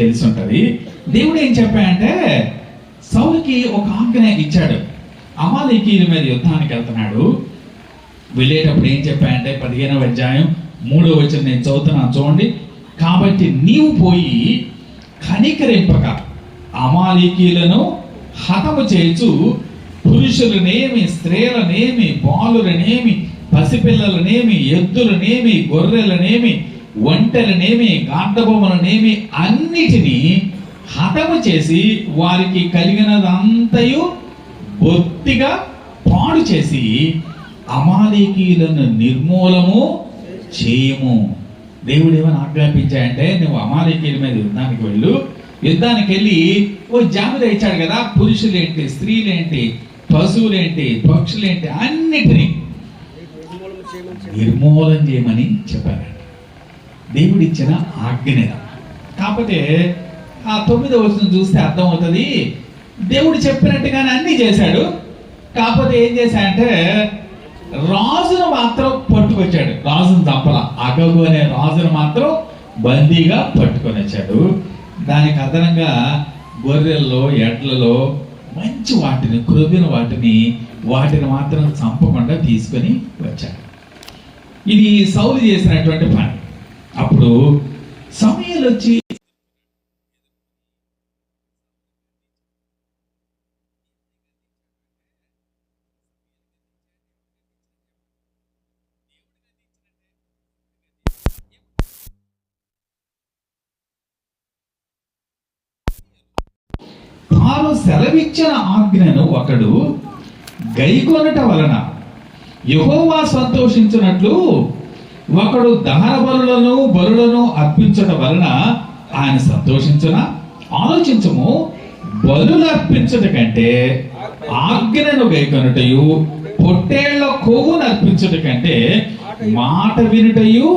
తెలిసి ఉంటుంది. దేవుడు ఏం చెప్పాడంటే సౌలుకి ఒక ఆజ్ఞ ఇచ్చాడు. అమాలేకీయుల మీద యుద్ధానికి వెళ్తున్నాడు. వెళ్ళేటప్పుడు ఏం చెప్పాడంటే 15వ అధ్యాయం 3వ వచనం నేను చదువుతున్నాను చూడండి. కాబట్టి నీవు పోయి కనికరింపక అమాలేకీయులను హతము చేయుచు పురుషులనేమి, స్త్రీలనేమి, బాలులనేమి, పసిపిల్లలనేమి, ఎద్దులనేమి, గొర్రెలనేమి, ఒంటెలనేమి, గాఢబొమ్మలనేమి అన్నిటినీ హతము చేసి వారికి కలిగినదంతయు బొత్తిగా పాడు చేసి అమాలేకీయులను నిర్మూలము చేయము. దేవుడు ఏమైనా ఆజ్ఞాపించాయంటే నువ్వు అమాలేకీయుల మీద యుద్ధానికి వెళ్ళు. యుద్ధానికి వెళ్ళి ఓ జాబితా ఇచ్చాడు కదా, పురుషులేంటి, స్త్రీలేంటి, పశువులేంటి, పక్షులేంటి అన్నిటినీ నిర్మూలన చేయమని చెప్పారు. దేవుడిచ్చిన ఆజ్ఞ. కాకపోతే ఆ 9వ వచనం చూస్తే అర్థమవుతుంది. దేవుడు చెప్పినట్టుగానే అన్ని చేశాడు. కాకపోతే ఏం చేశాడంటే రాజును మాత్రం పట్టుకొచ్చాడు. రాజును చంపల, అగగు అనే రాజును మాత్రం బందీగా పట్టుకొని వచ్చాడు. దానికి అదనంగా గొర్రెల్లో, ఎడ్లలో మంచి వాటిని, క్రొవ్విన వాటిని మాత్రం చంపకుండా తీసుకొని వచ్చాడు. ఇది సౌలు చేసినటువంటి పని. అప్పుడు సమూయేలు వచ్చి తాను సెలవిచ్చిన ఆజ్ఞను ఒకడు గైకొనట వలన యెహోవా సంతోషించినట్లు ఒకడు దహన బలులను అర్పించడం వలన ఆయన సంతోషించున. ఆలోచించము, బలులు అర్పించట కంటే ఆజ్ఞను గైకొనుటయు, పొట్టేళ్ల కొవ్వును అర్పించట కంటే మాట వినుటయు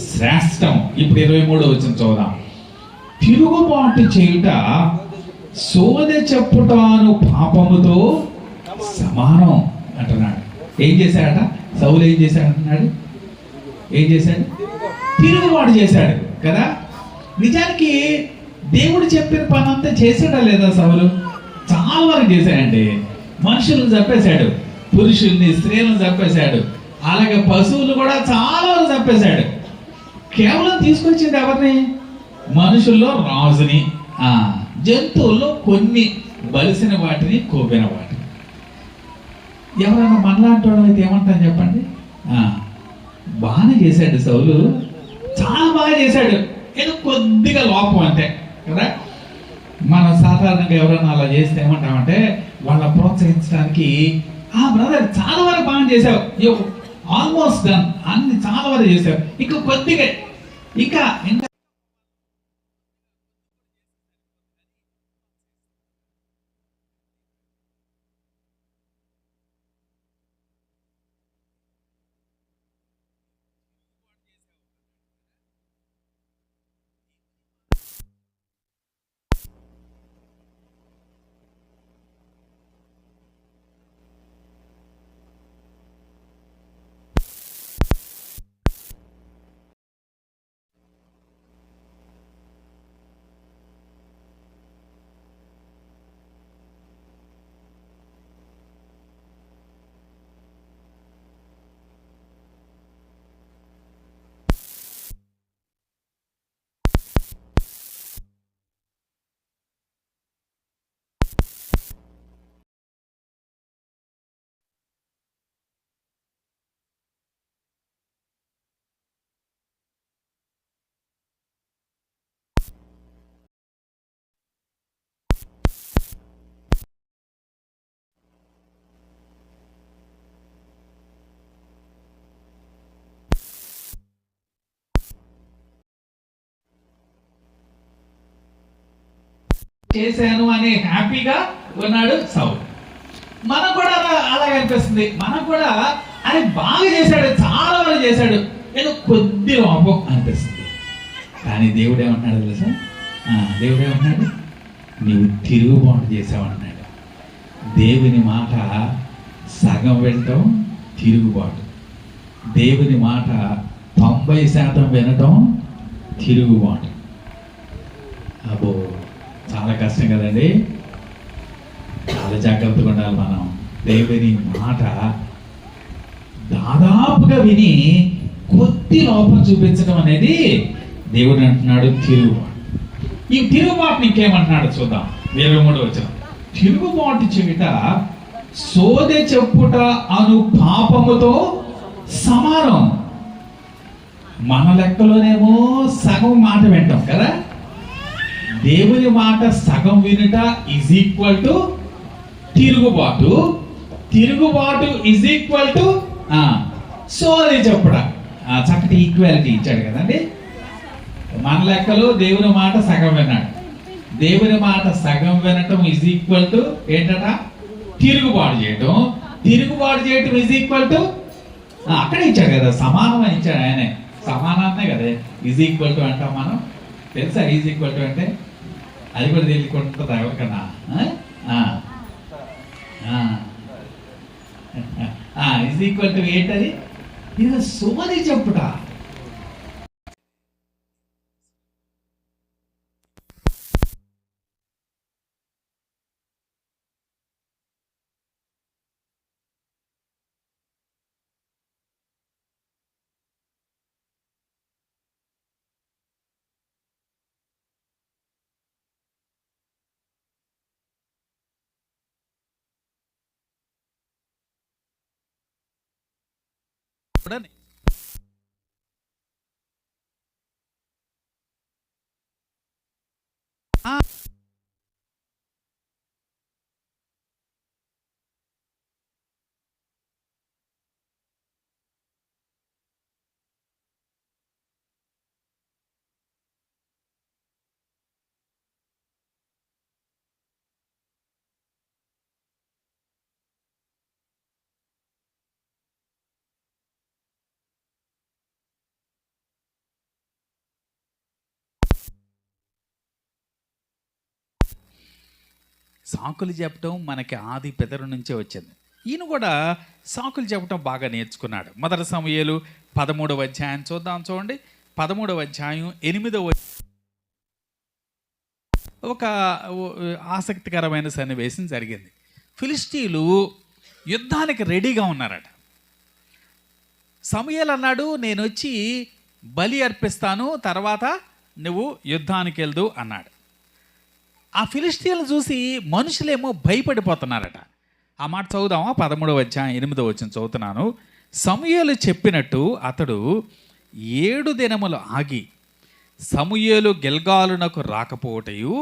శ్రేష్టం. ఇప్పుడు 23వ వచనం చదువుదాం. తిరుగుబాటు చేయుట సోదె చెప్పుటాను పాపముతో సమానం అంటున్నాడు. ఏం చేశాడట సౌలు? ఏం చేశాడు అంటున్నాడు? ఏం చేశాడు? తిరుగుబాటు చేశాడు కదా. నిజానికి దేవుడు చెప్పిన పని అంతా చేశాడా లేదా సౌలు? చాలా వరకు చేశాడండి. మనుషులను చంపేశాడు, పురుషుల్ని, స్త్రీలను చంపేశాడు, అలాగే పశువులు కూడా చాలా వరకు చంపేశాడు. కేవలం తీసుకొచ్చింది ఎవరిని? మనుషుల్లో రాజుని, జంతువుల్లో కొన్ని బలిసిన వాటిని, కొవ్విన వాటిని. ఎవరైనా మనలాంటి వాళ్ళు అయితే ఏమంటాను చెప్పండి? బాగానే చేశాడు సౌలు, చాలా బాగా చేశాడు, ఏదో కొద్దిగా లోపం అంతే కదా. మనం సాధారణంగా ఎవరైనా అలా చేస్తే ఏమంటామంటే వాళ్ళని ప్రోత్సహించడానికి, బ్రదర్ చాలా వరకు బాగా చేసావు, ఆల్మోస్ట్ డన్, అన్ని చాలా వరకు చేసావు, ఇంకా కొద్దిగా ఇంకా చేశాను అనే హ్యాపీగా ఉన్నాడు సౌలు. మనకు కూడా అలాగే అనిపిస్తుంది. మనకు కూడా అది బాగా చేశాడు, చాలా బాగా చేశాడు, ఏదో కొద్ది లోపం అనిపిస్తుంది. కానీ దేవుడు ఏమన్నాడు తెలుసా? దేవుడు ఏమన్నాడు? నీవు తిరుగుబాటు చేసావు అన్నాడు. దేవుని మాట సగం వినటం తిరుగుబాటు, దేవుని మాట 90% వినటం తిరుగుబాటు. అబ్బో, చాలా కష్టం కదండి. చాలా జాగ్రత్తగా ఉండాలి మనం. దేవుని మాట దాదాపుగా విని కొద్ది లోపం చూపించడం అనేది దేవుడు అంటున్నాడు తిరుగుబాటు. ఈ తిరుగుబాటుని ఇంకేమంటున్నాడు చూద్దాం. 23వ వచనం, తిరుగుబాటు చెవిట సోదె చెప్పుట అను పాపముతో సమానం. మన లెక్కలోనేమో సగం మాట వింటాం కదా, దేవుని మాట సగం వినుట ఈజ్ ఈక్వల్ టు తిరుగుబాటు. తిరుగుబాటు ఈజ్ ఈక్వల్ టు సోది చెప్పుట. చక్కటి ఈక్వాలిటీ ఇచ్చాడు కదండి. మన లెక్కలో దేవుని మాట సగం విన్నాడు. దేవుని మాట సగం వినటం ఈజ్ ఈక్వల్ టు ఏంటట? తిరుగుబాటు చేయటం. తిరుగుబాటు చేయటం ఈజ్ ఈక్వల్ టు అక్కడే ఇచ్చాడు కదా, సమానం అని ఇచ్చాడు ఆయనే. సమానాన్నే కదా ఈజ్ ఈక్వల్ టు అంటాం మనం. తెలుసా ఈజ్ ఈక్వల్ టు అంటే? అది కూడా తెలియకుంటుంది ఎవరికన్నా. ఈజ్ ఈక్వల్ టు ఏంటది? ఇది సోది చెప్పుట. సాకులు చెప్పడం మనకి ఆది పితరు నుంచే వచ్చింది. ఈయన కూడా సాకులు చెప్పడం బాగా నేర్చుకున్నాడు. మొదటి సమూయేలు 13వ అధ్యాయం చూద్దాం. చూడండి, 13వ అధ్యాయం 8వ ఒక ఆసక్తికరమైన సన్నివేశం జరిగింది. ఫిలిష్తీయులు యుద్ధానికి రెడీగా ఉన్నారట. సమూయేలు అన్నాడు, నేను వచ్చి బలి అర్పిస్తాను, తర్వాత నువ్వు యుద్ధానికి వెళ్దు అన్నాడు. ఆ ఫిలిష్తీయులను చూసి మనుషులేమో భయపడిపోతున్నారట. ఆ మాట చదువుదామా? 13వ అధ్యాయం 8వ వచనం చదువుతున్నాను. సమూయేలు చెప్పినట్టు అతడు 7 దినములు ఆగి సమూయేలు గిల్గాలునకు రాకపోవటయు